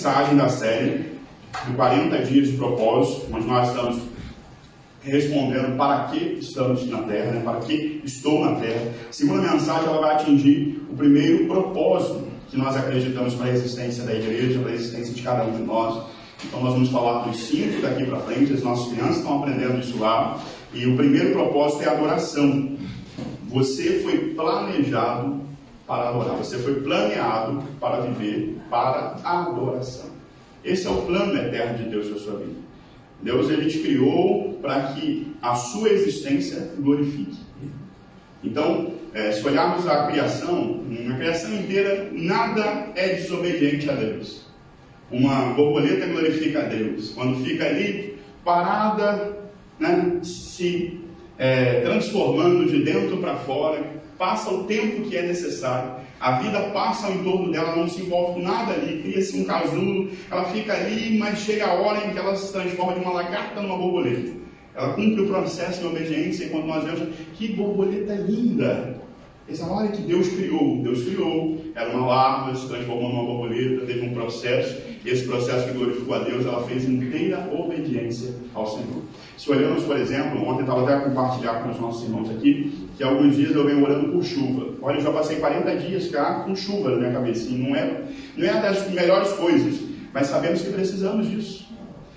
mensagem da série de 40 dias de propósito, onde nós estamos respondendo para que estamos na Terra, né? Para que estou na Terra. A segunda mensagem ela vai atingir o primeiro propósito que nós acreditamos para a existência da igreja, para a existência de cada um de nós. Então nós vamos falar dos 5 daqui para frente, as nossas crianças estão aprendendo isso lá. E o primeiro propósito é a adoração. Você foi planejado para adorar, você foi planeado para viver para a adoração. Esse é o plano eterno de Deus para a sua vida. Deus ele te criou para que a sua existência glorifique. Então, se olharmos a criação, na criação inteira, nada é desobediente a Deus. Uma borboleta glorifica a Deus. Quando fica ali parada, né, se transformando de dentro para fora, passa o tempo que é necessário, a vida passa ao entorno dela, não se envolve com nada ali, cria-se um casulo, ela fica ali, mas chega a hora em que ela se transforma de uma lagarta numa borboleta. Ela cumpre o processo de obediência, e quando nós vemos, que borboleta linda! Essa hora que Deus criou, era uma larva, se transformou numa borboleta, teve um processo, e esse processo que glorificou a Deus, ela fez inteira obediência ao Senhor. Se olhamos, por exemplo, ontem estava até a compartilhar com os nossos irmãos aqui, que alguns dias eu venho orando por chuva. Olha, eu já passei 40 dias cá com chuva na minha cabeça, e não é das melhores coisas, mas sabemos que precisamos disso.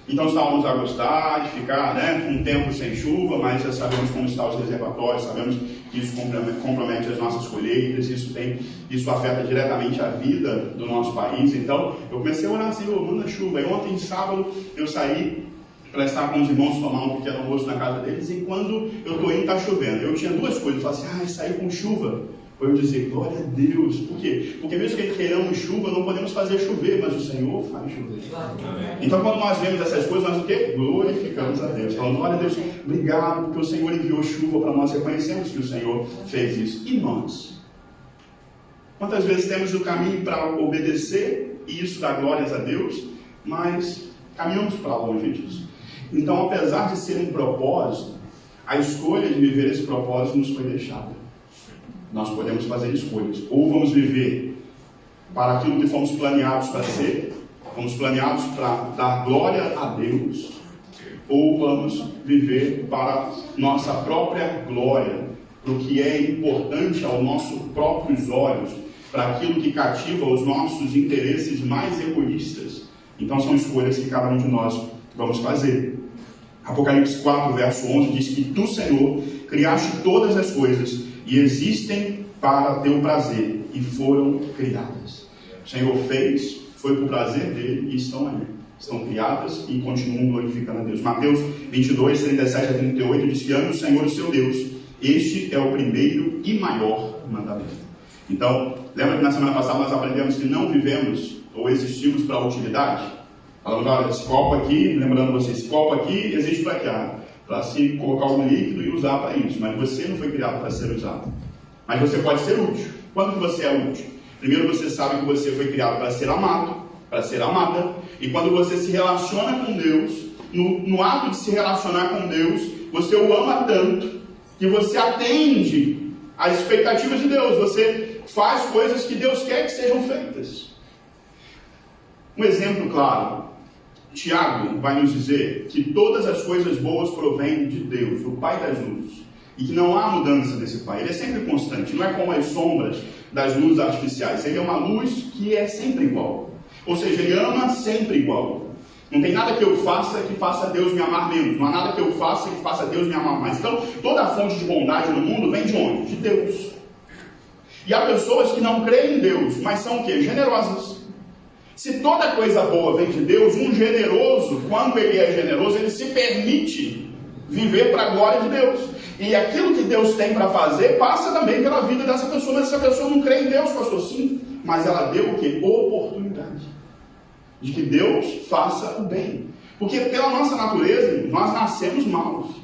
Então estávamos a gostar de ficar, né, um tempo sem chuva, mas já sabemos como estão os reservatórios, sabemos que isso compromete as nossas colheitas, isso afeta diretamente a vida do nosso país. Então eu comecei a orar, Senhor, manda chuva. E ontem, sábado, eu saí para estar com os irmãos, tomar um pequeno almoço na casa deles, e quando eu estou indo, está chovendo. Eu tinha duas coisas, eu falei assim, saí com chuva. Foi eu dizer, glória a Deus. Por quê? Porque mesmo que queiramos chuva, não podemos fazer chover, mas o Senhor faz chover. Então quando nós vemos essas coisas, nós o quê? Glorificamos a Deus. Falamos, glória a Deus, obrigado, porque o Senhor enviou chuva para nós, reconhecemos que o Senhor fez isso. E nós? Quantas vezes temos o caminho para obedecer, e isso dá glórias a Deus, mas caminhamos para longe disso. Então, apesar de ser um propósito, a escolha de viver esse propósito nos foi deixada. Nós podemos fazer escolhas. Ou vamos viver para aquilo que fomos planeados para ser, fomos planeados para dar glória a Deus, ou vamos viver para nossa própria glória, para o que é importante aos nossos próprios olhos, para aquilo que cativa os nossos interesses mais egoístas. Então são escolhas que cada um de nós vamos fazer. Apocalipse 4, verso 11 diz que tu, Senhor, criaste todas as coisas e existem para teu prazer e foram criadas. O Senhor fez, foi por prazer dele e estão aí. Estão criadas e continuam glorificando a Deus. Mateus 22, 37 a 38 diz que ame o Senhor, o seu Deus. Este é o primeiro e maior mandamento. Então, lembra que na semana passada nós aprendemos que não vivemos ou existimos para a utilidade? Falamos, olha, esse copo aqui, lembrando vocês, esse copo aqui existe para quê? Para se colocar algum líquido e usar para isso. Mas você não foi criado para ser usado. Mas você pode ser útil. Quando que você é útil? Primeiro você sabe que você foi criado para ser amado, para ser amada. E quando você se relaciona com Deus, no ato de se relacionar com Deus, você o ama tanto que você atende às expectativas de Deus. Você faz coisas que Deus quer que sejam feitas. Um exemplo claro. Tiago vai nos dizer que todas as coisas boas provêm de Deus, o Pai das luzes, e que não há mudança desse Pai. Ele é sempre constante, não é como as sombras das luzes artificiais. Ele é uma luz que é sempre igual. Ou seja, ele ama sempre igual. Não tem nada que eu faça que faça Deus me amar menos. Não há nada que eu faça que faça Deus me amar mais. Então, toda a fonte de bondade no mundo vem de onde? De Deus. E há pessoas que não creem em Deus, mas são o quê? Generosas. Se toda coisa boa vem de Deus, um generoso, quando ele é generoso, ele se permite viver para a glória de Deus. E aquilo que Deus tem para fazer, passa também pela vida dessa pessoa. Mas essa pessoa não crê em Deus, pastor, sim. Mas ela deu o quê? Oportunidade de que Deus faça o bem. Porque pela nossa natureza, nós nascemos maus.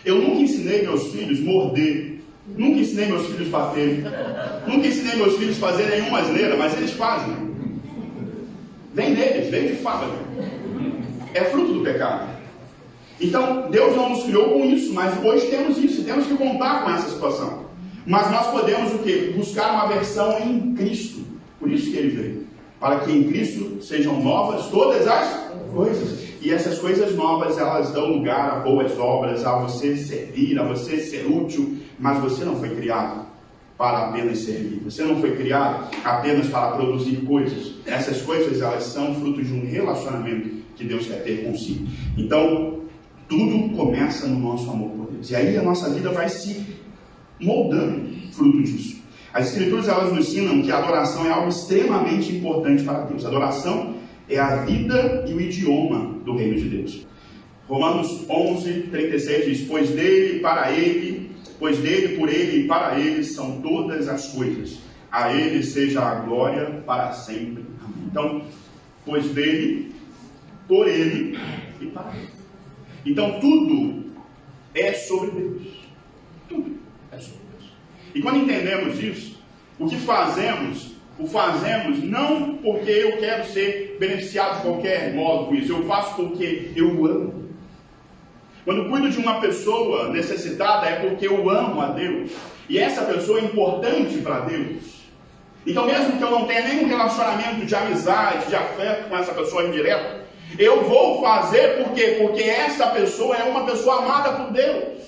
Eu nunca ensinei meus filhos a morder. Nunca ensinei meus filhos a bater. Nunca ensinei meus filhos a fazer nenhuma asneira, mas eles fazem. Vem deles, vem de fábrica. É fruto do pecado. Então, Deus não nos criou com isso, mas hoje temos isso, e temos que contar com essa situação. Mas nós podemos o quê? Buscar uma versão em Cristo. Por isso que Ele veio. para que em Cristo sejam novas todas as coisas. E essas coisas novas, elas dão lugar a boas obras, a você servir, a você ser útil, mas você não foi criado para apenas servir. Você não foi criado apenas para produzir coisas. Essas coisas, elas são fruto de um relacionamento que Deus quer ter consigo. Então, tudo começa no nosso amor por Deus. E aí a nossa vida vai se moldando fruto disso. As Escrituras, elas nos ensinam que a adoração é algo extremamente importante para Deus. A adoração é a vida e o idioma do reino de Deus. Romanos 11:36 diz: pois dele, por ele e para ele são todas as coisas. A ele seja a glória para sempre. Amém. Então, pois dele, por ele e para ele. Então, tudo é sobre Deus. Tudo é sobre Deus. E quando entendemos isso, o que fazemos, o fazemos não porque eu quero ser beneficiado de qualquer modo com isso. Eu faço porque eu amo. Quando cuido de uma pessoa necessitada é porque eu amo a Deus. E essa pessoa é importante para Deus. Então, mesmo que eu não tenha nenhum relacionamento de amizade, de afeto com essa pessoa indireto, eu vou fazer por quê? Porque essa pessoa é uma pessoa amada por Deus.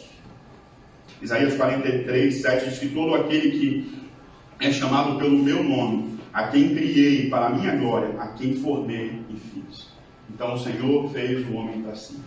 Isaías 43:7 diz que todo aquele que é chamado pelo meu nome, a quem criei para a minha glória, a quem formei e fiz. Então o Senhor fez o homem para si.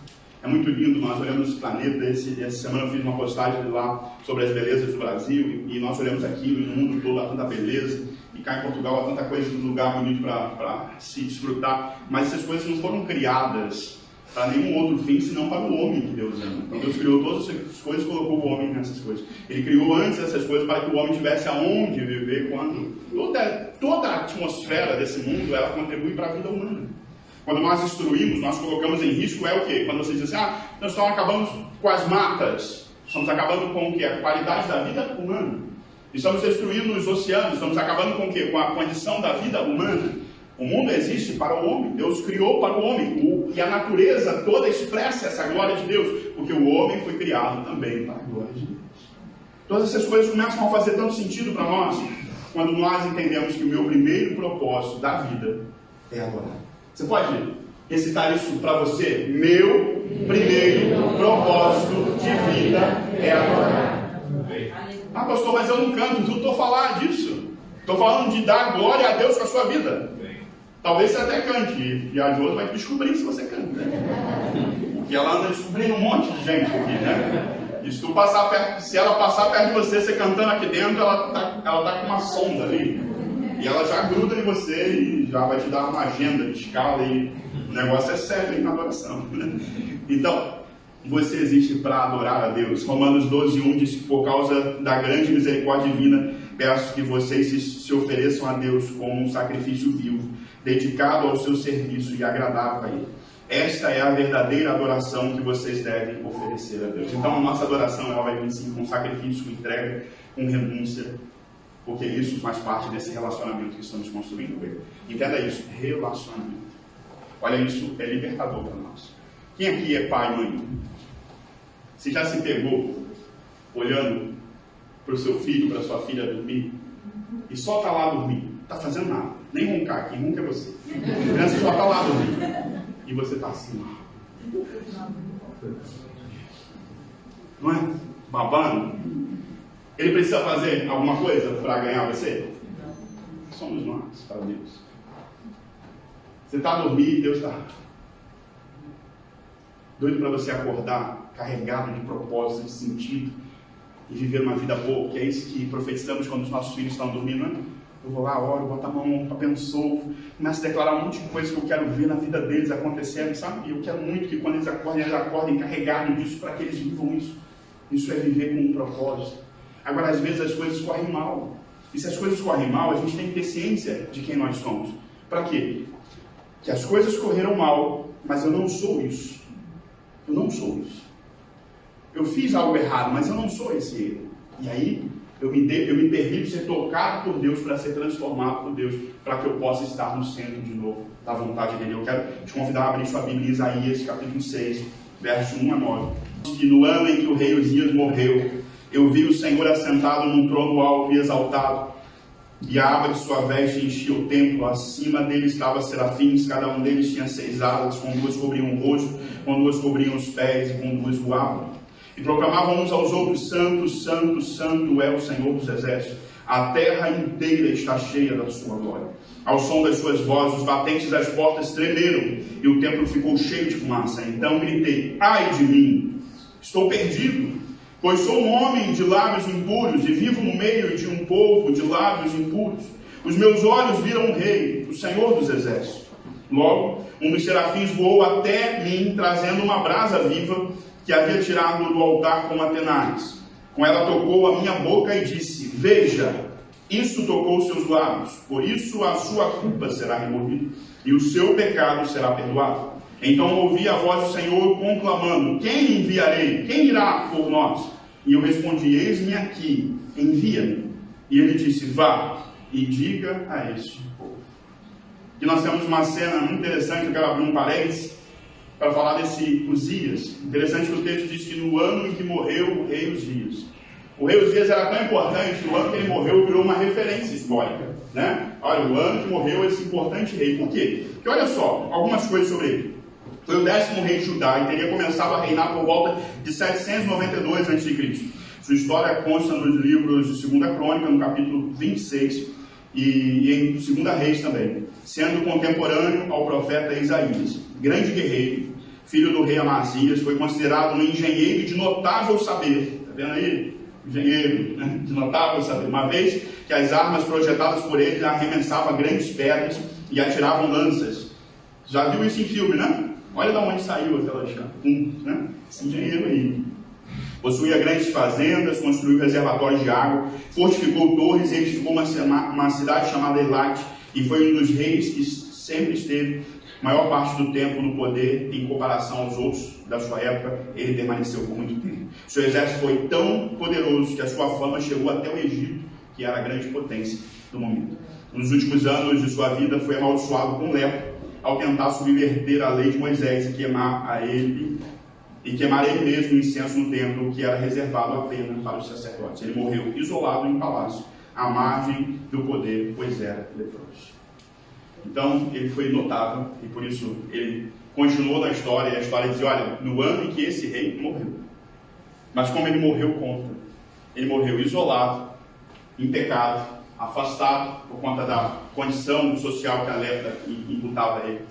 É muito lindo, nós olhamos o planeta. Essa semana eu fiz uma postagem lá sobre as belezas do Brasil, e nós olhamos aquilo, e no mundo todo há tanta beleza, e cá em Portugal há tanta coisa, um lugar bonito para se desfrutar, mas essas coisas não foram criadas para nenhum outro fim, senão para o homem que Deus ama. Então Deus criou todas essas coisas e colocou o homem nessas coisas. Ele criou antes essas coisas para que o homem tivesse aonde viver, quando toda a atmosfera desse mundo, ela contribui para a vida humana. Quando nós destruímos, nós colocamos em risco é o quê? Quando você diz assim, nós só acabamos com as matas, estamos acabando com o quê? A qualidade da vida humana. Estamos destruindo os oceanos, estamos acabando com o quê? Com a condição da vida humana. O mundo existe para o homem, Deus criou para o homem, e a natureza toda expressa essa glória de Deus, porque o homem foi criado também para a glória de Deus. Todas essas coisas começam a fazer tanto sentido para nós, quando nós entendemos que o meu primeiro propósito da vida é adorar. Você pode recitar isso para você? Meu primeiro propósito de vida é adorar. Pastor, mas eu não canto, não estou falando disso. Estou falando de dar glória a Deus com a sua vida. Talvez você até cante, e a Josi vai descobrir se você canta. Porque ela anda descobrindo um monte de gente aqui, né? E se ela passar perto de você, você cantando aqui dentro, ela tá com uma sonda ali. E ela já gruda em você e já vai te dar uma agenda de escala, e o negócio é sério aí na adoração, né? Então, você existe para adorar a Deus. Romanos 12:1 diz que por causa da grande misericórdia divina, peço que vocês se ofereçam a Deus como um sacrifício vivo, dedicado ao seu serviço e agradável a Ele. Esta é a verdadeira adoração que vocês devem oferecer a Deus. Então a nossa adoração, ela vai vir sim com sacrifício, com entrega, com renúncia, porque isso faz parte desse relacionamento que estamos construindo com Ele. Entenda isso, relacionamento. Olha, isso é libertador para nós. Quem aqui é pai e mãe? Você já se pegou olhando para o seu filho, para a sua filha dormir, e só está lá dormindo, não está fazendo nada, nem roncar, quem ronca é você. A criança só está lá dormindo, e você está assim, não é? Babando. Ele precisa fazer alguma coisa para ganhar você? Somos nós, para Deus. Você está dormindo e Deus está doido para você acordar, carregado de propósito, de sentido, e viver uma vida boa, que é isso que profetizamos quando os nossos filhos estão dormindo, né? Eu vou lá, oro, boto a mão, abençoo, começo a declarar um monte de coisas que eu quero ver na vida deles acontecendo, sabe? E eu quero muito que quando eles acordem carregados disso, para que eles vivam isso. Isso é viver com um propósito. Agora, às vezes as coisas correm mal. E se as coisas correm mal, a gente tem que ter ciência de quem nós somos. Para quê? Que as coisas correram mal, mas eu não sou isso. Eu não sou isso. Eu fiz algo errado, mas eu não sou esse erro. E aí, eu me permito ser tocado por Deus para ser transformado por Deus, para que eu possa estar no centro de novo da vontade dele. Eu quero te convidar a abrir sua Bíblia em Isaías, capítulo 6, verso 1 a 9. Que no ano em que o rei Uzias morreu, eu vi o Senhor assentado num trono alto e exaltado, e a aba de sua veste enchia o templo. Acima dele estavam serafins, cada um deles tinha 6 asas, com 2 cobriam o rosto, com 2 cobriam os pés, e com 2 voavam. E proclamavam uns aos outros: Santo, Santo, Santo é o Senhor dos Exércitos. A terra inteira está cheia da sua glória. Ao som das suas vozes, os batentes das portas tremeram, e o templo ficou cheio de fumaça. Então gritei: ai de mim, estou perdido, pois sou um homem de lábios impuros, e vivo no meio de um povo de lábios impuros. Os meus olhos viram o Rei, o Senhor dos Exércitos. Logo, um dos serafins voou até mim, trazendo uma brasa viva, que havia tirado do altar com Atenares. Com ela tocou a minha boca e disse: veja, isso tocou seus lábios, por isso a sua culpa será removida, e o seu pecado será perdoado. Então ouvi a voz do Senhor conclamando: quem enviarei? Quem irá por nós? E eu respondi: eis-me aqui, envia-me. E ele disse: vá e diga a este povo. E nós temos uma cena muito interessante, eu quero abrir um parênteses para falar desse Uzias. Interessante que o texto diz que no ano em que morreu o rei Uzias. O rei Uzias era tão importante que o ano que ele morreu virou uma referência histórica, né? Olha, o ano que morreu esse importante rei. Por quê? Porque olha só, algumas coisas sobre ele. Foi o 10º rei de Judá e teria começado a reinar por volta de 792 a.C. Sua história consta nos livros de 2ª Crônica, no capítulo 26, e em 2ª Reis também, sendo contemporâneo ao profeta Isaías. Grande guerreiro, filho do rei Amazias, foi considerado um engenheiro de notável saber. Está vendo aí? Engenheiro, né? De notável saber. Uma vez que as armas projetadas por ele arremessavam grandes pedras e atiravam lanças. Já viu isso em filme, né? Olha de onde saiu aquela chave. Né? Esse engenheiro aí. Possuía grandes fazendas, construiu reservatórios de água, fortificou torres e edificou uma cidade chamada Elate, e foi um dos reis que sempre esteve maior parte do tempo no poder. Em comparação aos outros da sua época, ele permaneceu por muito tempo. Seu exército foi tão poderoso que a sua fama chegou até o Egito, que era a grande potência do momento. Nos últimos anos de sua vida, foi amaldiçoado com lepra ao tentar subverter a lei de Moisés e queimar ele mesmo o incenso no templo, que era reservado apenas para os sacerdotes. Ele morreu isolado em um palácio, à margem do poder, pois era leproso. Então, ele foi notável, e por isso ele continuou na história, e a história dizia: olha, no ano em que esse rei morreu. Mas como ele morreu contra? Ele morreu isolado, em pecado, afastado por conta da condição social que a lepra imputava a ele.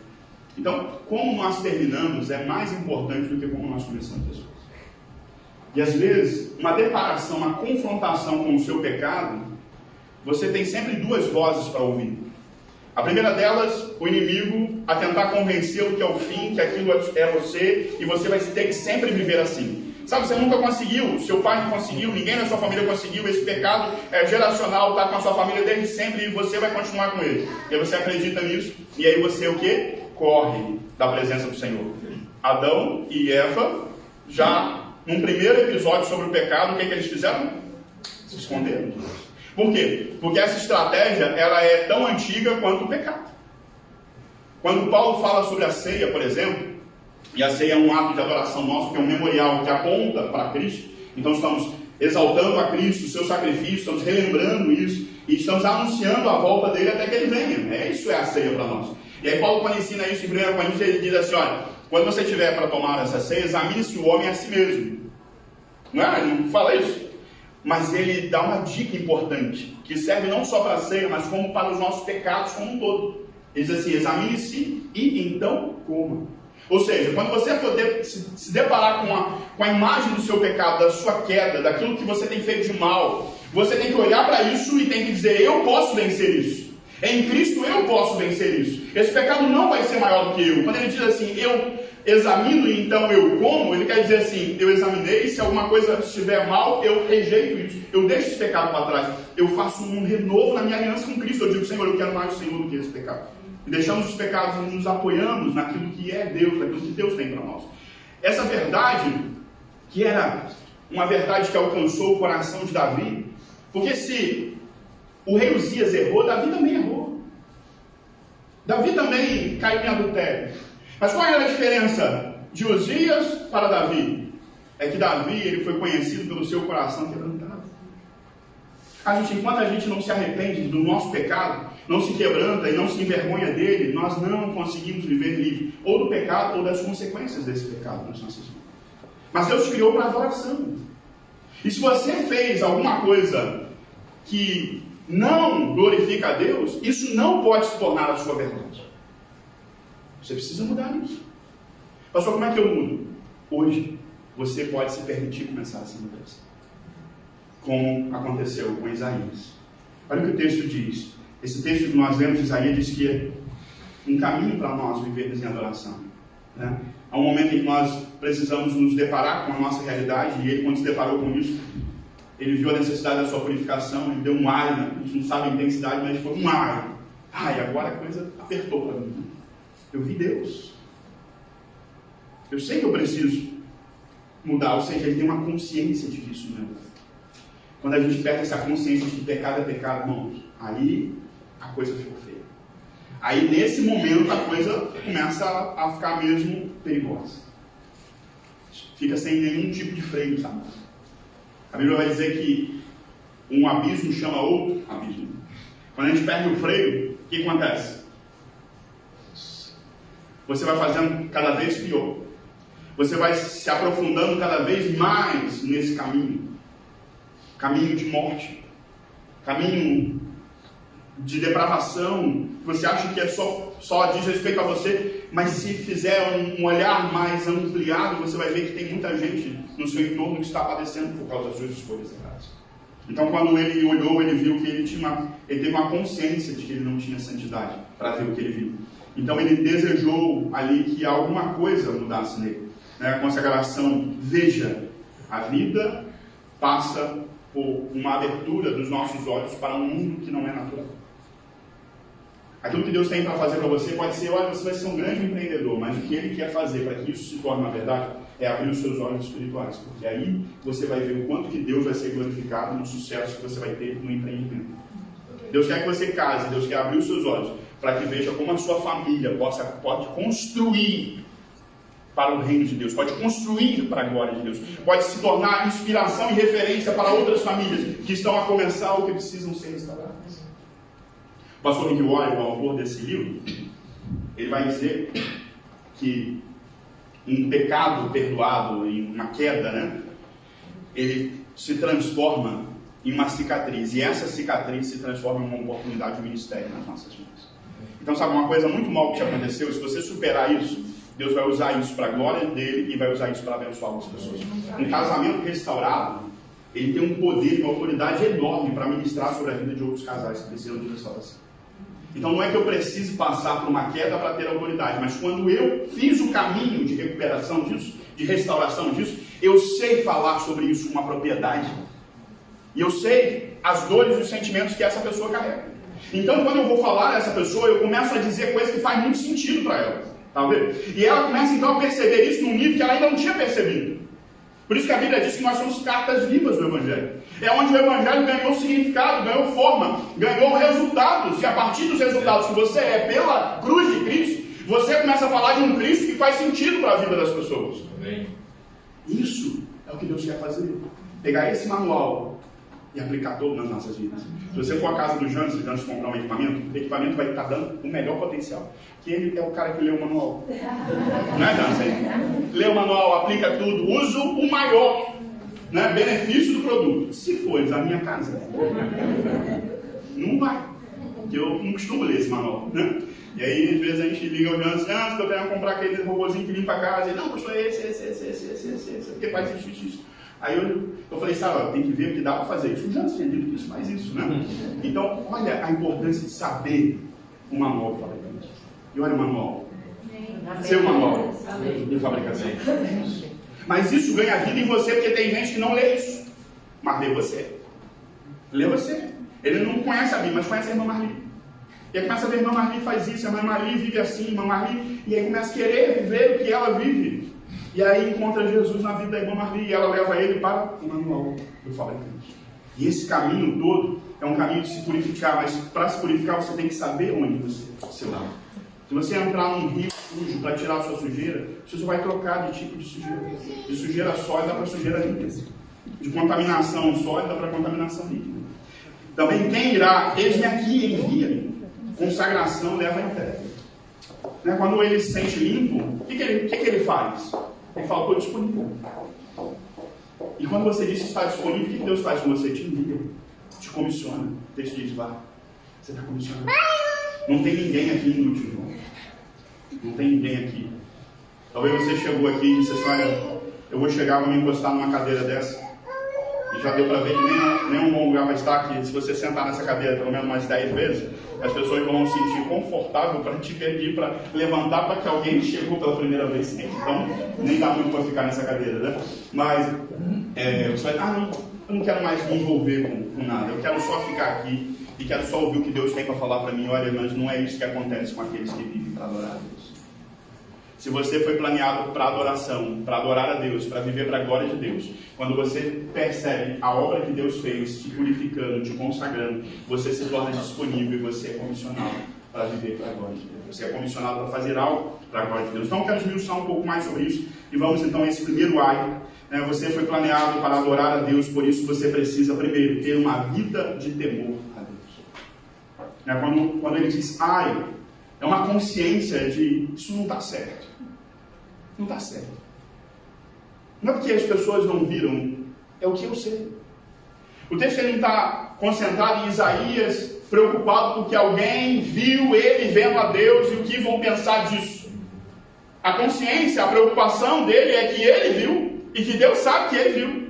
Então, como nós terminamos é mais importante do que como nós começamos as coisas. E às vezes, uma deparação, uma confrontação com o seu pecado, você tem sempre 2 vozes para ouvir. A primeira delas, o inimigo a tentar convencê-lo que é o fim, que aquilo é você, e você vai ter que sempre viver assim. Sabe, você nunca conseguiu, seu pai não conseguiu, ninguém na sua família conseguiu, esse pecado é geracional, está com a sua família desde sempre e você vai continuar com ele. E aí você acredita nisso, e aí você o quê? Corre da presença do Senhor. Adão e Eva, já num primeiro episódio sobre o pecado, o que eles fizeram? Se esconderam. Por quê? Porque essa estratégia, ela é tão antiga quanto o pecado. Quando Paulo fala sobre a ceia, por exemplo, e a ceia é um ato de adoração nosso, que é um memorial que aponta para Cristo, então estamos exaltando a Cristo, o seu sacrifício, estamos relembrando isso, e estamos anunciando a volta dele até que ele venha. Isso é a ceia para nós. E aí Paulo, quando ensina isso em 1 Coríntios, ele diz assim: olha, quando você tiver para tomar essa ceia, examine-se o homem a si mesmo. Não é? Ele não fala isso. Mas ele dá uma dica importante, que serve não só para a ceia, mas como para os nossos pecados como um todo. Ele diz assim: examine-se e então coma. Ou seja, quando você for se deparar com a imagem do seu pecado, da sua queda, daquilo que você tem feito de mal, você tem que olhar para isso e tem que dizer: eu posso vencer isso. Em Cristo eu posso vencer isso. Esse pecado não vai ser maior do que eu. Quando ele diz assim: eu examino e então eu como, ele quer dizer assim: eu examinei, se alguma coisa estiver mal, eu rejeito isso. Eu deixo esse pecado para trás. Eu faço um renovo na minha aliança com Cristo. Eu digo: Senhor, eu quero mais o Senhor do que esse pecado. E deixamos os pecados e nos apoiamos naquilo que é Deus, naquilo que Deus tem para nós. Essa verdade, que era uma verdade que alcançou o coração de Davi, porque se o rei Uzias errou, Davi também errou. Davi também caiu em adultério. Mas qual era a diferença de Uzias para Davi? É que Davi ele foi conhecido pelo seu coração quebrantado. Enquanto a gente não se arrepende do nosso pecado, não se quebranta e não se envergonha dele, nós não conseguimos viver livre, ou do pecado ou das consequências desse pecado nas nossas vidas. Mas Deus criou para adoração. E se você fez alguma coisa que não glorifica a Deus, isso não pode se tornar a sua verdade. Você precisa mudar isso. Pastor, como é que eu mudo? Hoje, você pode se permitir começar essa mudança. Como aconteceu com Isaías. Olha o que o texto diz. Esse texto que nós lemos de Isaías diz que é um caminho para nós vivermos em adoração. Né? Há um momento em que nós precisamos nos deparar com a nossa realidade, e ele, quando se deparou com isso, ele viu a necessidade da sua purificação, ele deu um ai, né? A gente não sabe a intensidade, mas foi um ai. Ai, agora a coisa apertou para mim. Eu vi Deus. Eu sei que eu preciso mudar, ou seja, ele tem uma consciência de que isso não é. Quando a gente perde essa consciência de que pecado é pecado, irmãos, aí a coisa ficou feia. Aí nesse momento a coisa começa a ficar mesmo perigosa. Fica sem nenhum tipo de freio, sabe? A Bíblia vai dizer que um abismo chama outro abismo. Quando a gente perde o freio, o que acontece? Você vai fazendo cada vez pior. Você vai se aprofundando cada vez mais nesse caminho. Caminho de morte. Caminho de depravação. Você acha que é só diz respeito a você, mas se fizer um olhar mais ampliado, você vai ver que tem muita gente no seu entorno que está padecendo por causa das suas escolhas erradas. Então, quando ele olhou, ele viu que ele teve uma consciência de que ele não tinha santidade para ver o que ele viu. Então, ele desejou ali que alguma coisa mudasse nele. Né? A consagração, veja, a vida passa por uma abertura dos nossos olhos para um mundo que não é natural. Aquilo que Deus tem para fazer para você pode ser, olha, você vai ser um grande empreendedor, mas o que Ele quer fazer para que isso se torne uma verdade é abrir os seus olhos espirituais, porque aí você vai ver o quanto que Deus vai ser glorificado no sucesso que você vai ter no empreendimento. Deus quer que você case, Deus quer abrir os seus olhos para que veja como a sua família pode construir para o reino de Deus, pode construir para a glória de Deus, pode se tornar inspiração e referência para outras famílias que estão a começar ou que precisam ser restauradas. O pastor Rick Warren, o autor desse livro, ele vai dizer que um pecado perdoado, em uma queda, né, ele se transforma em uma cicatriz, e essa cicatriz se transforma em uma oportunidade de ministério nas nossas vidas. Então, sabe, uma coisa muito mal que te aconteceu, se você superar isso, Deus vai usar isso para a glória dele e vai usar isso para abençoar outras pessoas. Um casamento restaurado, ele tem um poder e uma autoridade enorme para ministrar sobre a vida de outros casais que precisam de restauração. Então não é que eu precise passar por uma queda para ter autoridade, mas quando eu fiz o caminho de recuperação disso, de restauração disso, eu sei falar sobre isso com uma propriedade. E eu sei as dores e os sentimentos que essa pessoa carrega. Então quando eu vou falar a essa pessoa, eu começo a dizer coisas que fazem muito sentido para ela. Tá vendo? E ela começa então a perceber isso num nível que ela ainda não tinha percebido. Por isso que a Bíblia diz que nós somos cartas vivas do Evangelho. É onde o Evangelho ganhou significado, ganhou forma, ganhou resultados. E a partir dos resultados que você é pela cruz de Cristo, você começa a falar de um Cristo que faz sentido para a vida das pessoas. Amém. Isso é o que Deus quer fazer. Pegar esse manual e aplicar todo nas nossas vidas. Se você for à casa do Jansen, comprar um equipamento, o equipamento vai estar dando o melhor potencial. Que ele é o cara que lê o manual. Não é, Jansen? Lê o manual, aplica tudo, usa o maior, né, benefício do produto. Se for da minha casa, não vai. Porque eu não costumo ler esse manual, né? E aí, às vezes, a gente liga o Jansen, estou querendo comprar aquele robôzinho que limpa a casa. E não, pastor, esse, porque faz isso. Aí eu falei, sabe, tem que ver porque dá para fazer isso. O Jansen tinha dito que isso faz isso, né? Então, olha a importância de saber o manual de fabricante. E olha o manual. Seu manual de fabricação. Mas isso ganha vida em você, porque tem gente que não lê isso. Mas lê você. Lê você. Ele não conhece a Bíblia, mas conhece a irmã Marli. E aí começa a ver a irmã Marli faz isso, a irmã Marli vive assim, a irmã Marli, e aí começa a querer viver o que ela vive. E aí encontra Jesus na vida da irmã Marli e ela leva ele para o manual do fabricante. E esse caminho todo é um caminho de se purificar, mas para se purificar você tem que saber onde você se lava. Se você entrar num rio sujo para tirar a sua sujeira, você só vai trocar de tipo de sujeira. De sujeira sólida para sujeira líquida. De contaminação sólida para contaminação líquida. Também quem irá, eis-me aqui, envia-me. Consagração leva a entrega. Né? Quando ele se sente limpo, o que ele faz? Ele fala, estou disponível. E quando você diz que está disponível, o que Deus faz com você? Te envia, te comissiona. O texto diz, vá, você está comissionado. Não tem ninguém aqui inútil, irmão. Não tem ninguém aqui. Talvez você chegou aqui e disse assim, olha, eu vou chegar, vou me encostar numa cadeira dessa. E já deu para ver que nem é um bom lugar para estar aqui. Se você sentar nessa cadeira pelo menos umas 10 vezes, as pessoas vão se sentir confortável para te pedir para levantar para que alguém chegou pela primeira vez. Então, nem dá muito para ficar nessa cadeira, né? Mas, você vai, eu não quero mais me envolver com nada. Eu quero só ficar aqui e quero só ouvir o que Deus tem para falar para mim. Olha, mas não é isso que acontece com aqueles que vivem para adorar a Deus. Se você foi planeado para adoração, para adorar a Deus, para viver para a glória de Deus, quando você percebe a obra que Deus fez, te purificando, te consagrando, você se torna disponível e você é comissionado para viver para a glória de Deus. Você é comissionado para fazer algo para a glória de Deus. Então, eu quero esmiuçar um pouco mais sobre isso e vamos então a esse primeiro ai. Você foi planeado para adorar a Deus, por isso você precisa primeiro ter uma vida de temor a Deus. Quando ele diz ai, é uma consciência de isso não está certo. Não está certo. Não é porque as pessoas não viram, é o que eu sei. O texto ele não está concentrado em Isaías, preocupado com que alguém viu ele vendo a Deus e o que vão pensar disso. A consciência, a preocupação dele é que ele viu e que Deus sabe que ele viu.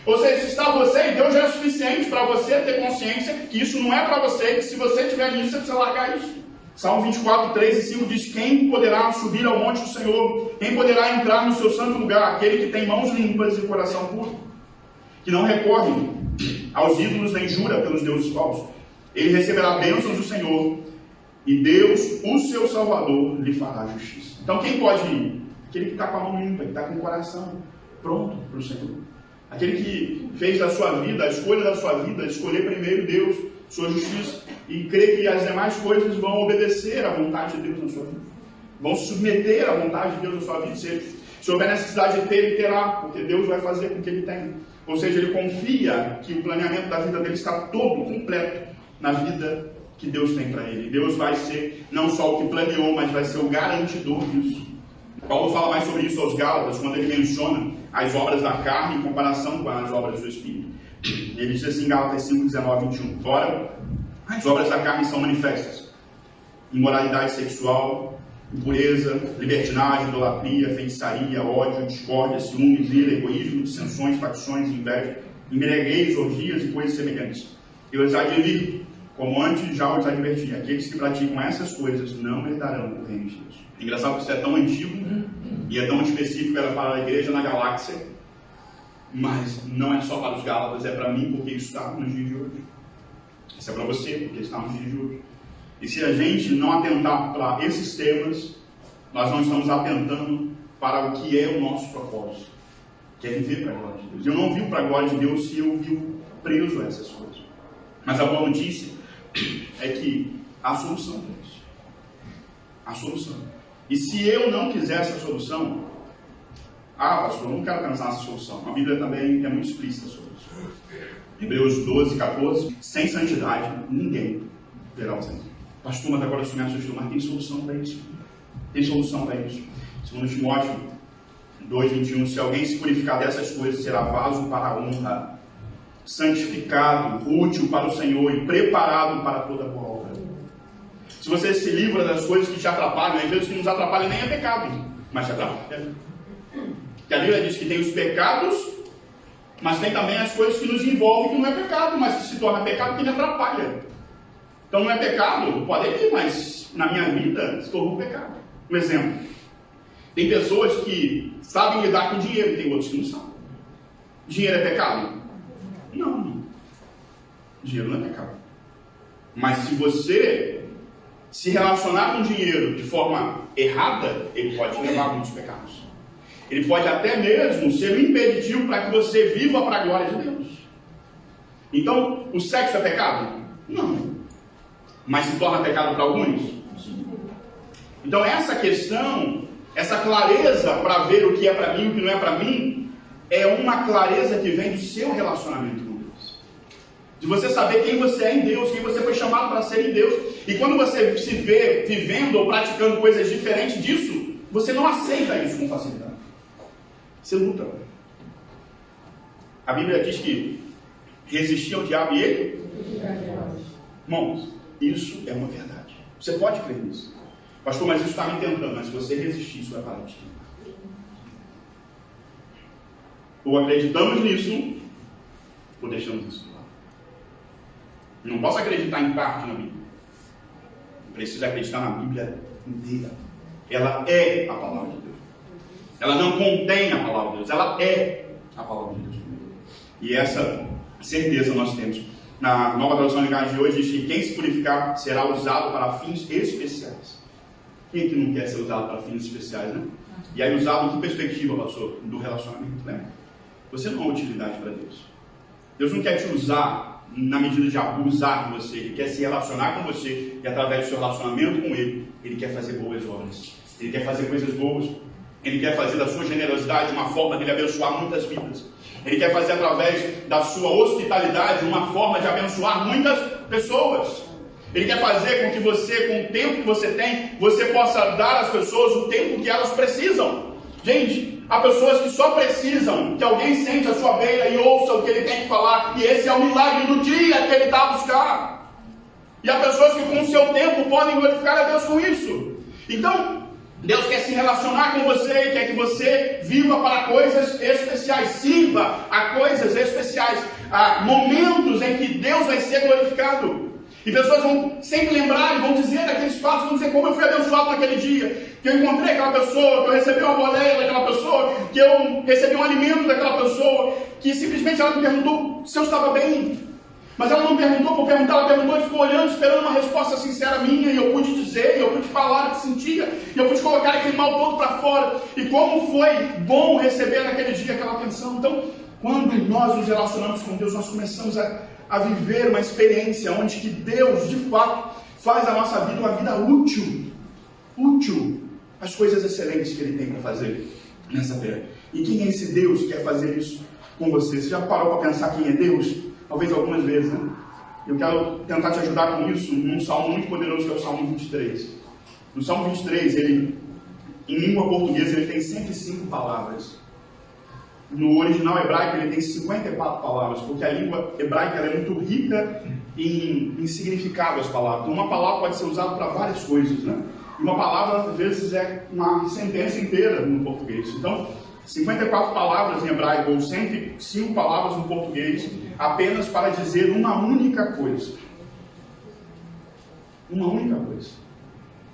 Ou seja, se está você e Deus já é suficiente para você ter consciência que isso não é para você, que se você tiver nisso, você precisa largar isso. Salmo 24, 3 e 5 diz, quem poderá subir ao monte do Senhor? Quem poderá entrar no seu santo lugar? Aquele que tem mãos limpas e coração puro, que não recorre aos ídolos nem jura pelos deuses falsos. Ele receberá bênçãos do Senhor e Deus, o seu Salvador, lhe fará justiça. Então quem pode ir? Aquele que está com a mão limpa, que está com o coração pronto para o Senhor. Aquele que fez da sua vida, a escolha da sua vida, escolher primeiro Deus, sua justiça, e crê que as demais coisas vão obedecer à vontade de Deus na sua vida. Vão se submeter à vontade de Deus na sua vida. Se houver necessidade de ter, ele terá, porque Deus vai fazer com que ele tenha. Ou seja, ele confia que o planeamento da vida dele está todo completo na vida que Deus tem para ele. Deus vai ser não só o que planeou, mas vai ser o garantidor disso. Paulo fala mais sobre isso aos Gálatas, quando ele menciona as obras da carne em comparação com as obras do Espírito. Ele diz assim em Gálatas 5, 19, 21. Ora, as obras da carne são manifestas: imoralidade sexual, impureza, libertinagem, idolatria, feitiçaria, ódio, discórdia, ciúmes, ira, egoísmo, dissensões, facções, inveja, embriaguez, orgias e coisas semelhantes. Eu os advirto, como antes já os adverti, aqueles que praticam essas coisas não herdarão o reino de Deus. É engraçado que isso é tão antigo e é tão específico, era para a igreja na galáxia, mas não é só para os Gálatas, é para mim, porque isso está nos dias de hoje. Isso é para você, porque está nos dias de hoje. E se a gente não atentar para esses temas, nós não estamos atentando para o que é o nosso propósito, que é viver para a glória de Deus. Eu não vivo para a glória de Deus se eu vivo preso a essas coisas. Mas a boa notícia é que há solução para isso. Há solução. E se eu não quiser essa solução, pastor, eu não quero alcançar essa solução. A Bíblia também é muito explícita sobre isso. Hebreus 12, 14, sem santidade, ninguém verá o Senhor. Pastor, mas agora isso me assustou, mas tem solução para isso. Tem solução para isso. Segundo Timóteo 2, 21, se alguém se purificar dessas coisas, será vaso para a honra, santificado, útil para o Senhor e preparado para toda boa obra. Se você se livra das coisas que te atrapalham, às vezes que nos atrapalham nem é pecado, mas te atrapalha. Porque a Bíblia diz que tem os pecados, mas tem também as coisas que nos envolvem que não é pecado, mas que se torna pecado porque me atrapalha. Então não é pecado, pode ir, mas na minha vida se tornou pecado. Um exemplo, tem pessoas que sabem lidar com dinheiro e tem outros que não sabem. Dinheiro é pecado? Não. Dinheiro não é pecado. Mas se você se relacionar com dinheiro de forma errada, ele pode te levar a muitos pecados. Ele pode até mesmo ser um impeditivo para que você viva para a glória de Deus. Então, o sexo é pecado? Não. Mas se torna pecado para alguns? Sim. Então, essa questão, essa clareza para ver o que é para mim e o que não é para mim, é uma clareza que vem do seu relacionamento com Deus. De você saber quem você é em Deus, quem você foi chamado para ser em Deus. E quando você se vê vivendo ou praticando coisas diferentes disso, você não aceita isso com facilidade. Você luta. A Bíblia diz que resistir ao diabo e ele... Irmãos, isso é uma verdade. Você pode crer nisso. Pastor, mas isso está me tentando. Mas se você resistir, isso vai parar de tentar. Ou acreditamos nisso, ou deixamos isso de lado. Não posso acreditar em parte na Bíblia. Preciso acreditar na Bíblia inteira. Ela é a palavra de Deus. Ela não contém a palavra de Deus. Ela é a palavra de Deus. E essa certeza nós temos. Na Nova Tradução Livre de hoje diz que quem se purificar será usado para fins especiais. Quem é que não quer ser usado para fins especiais, né? E aí usado em que perspectiva, pastor? Do relacionamento, né? Você não é utilidade para Deus. Deus não quer te usar na medida de abusar de você. Ele quer se relacionar com você e através do seu relacionamento com Ele, Ele quer fazer boas obras. Ele quer fazer coisas boas. Ele quer fazer da sua generosidade uma forma de Ele abençoar muitas vidas. Ele quer fazer através da sua hospitalidade uma forma de abençoar muitas pessoas. Ele quer fazer com que você, com o tempo que você tem, você possa dar às pessoas o tempo que elas precisam. Gente, há pessoas que só precisam que alguém sente a sua beira e ouça o que ele tem que falar. E esse é o milagre do dia que ele está a buscar. E há pessoas que com o seu tempo podem glorificar a Deus com isso. Então, Deus quer se relacionar com você e quer que você viva para coisas especiais. Sirva a coisas especiais. A momentos em que Deus vai ser glorificado. E pessoas vão sempre lembrar e vão dizer daqueles fatos, vão dizer como eu fui abençoado naquele dia. Que eu encontrei aquela pessoa, que eu recebi uma boleia daquela pessoa, que eu recebi um alimento daquela pessoa, que simplesmente ela me perguntou se eu estava bem. Mas ela não perguntou por perguntar, ela perguntou e ficou olhando, esperando uma resposta sincera minha, e eu pude dizer, eu pude falar o que sentia, e eu pude colocar aquele mal todo para fora. E como foi bom receber naquele dia aquela atenção. Então, quando nós nos relacionamos com Deus, nós começamos a viver uma experiência onde que Deus, de fato, faz a nossa vida uma vida útil às coisas excelentes que Ele tem para fazer nessa terra. E quem é esse Deus que quer fazer isso com você? Você já parou para pensar quem é Deus? Talvez algumas vezes, né? Eu quero tentar te ajudar com isso num salmo muito poderoso que é o Salmo 23. No Salmo 23, ele, em língua portuguesa, ele tem 105 palavras. No original hebraico ele tem 54 palavras, porque a língua hebraica ela é muito rica em significado as palavras. Então uma palavra pode ser usada para várias coisas, né? E uma palavra às vezes é uma sentença inteira no português. Então 54 palavras em hebraico ou 105 palavras no português apenas para dizer uma única coisa. Uma única coisa.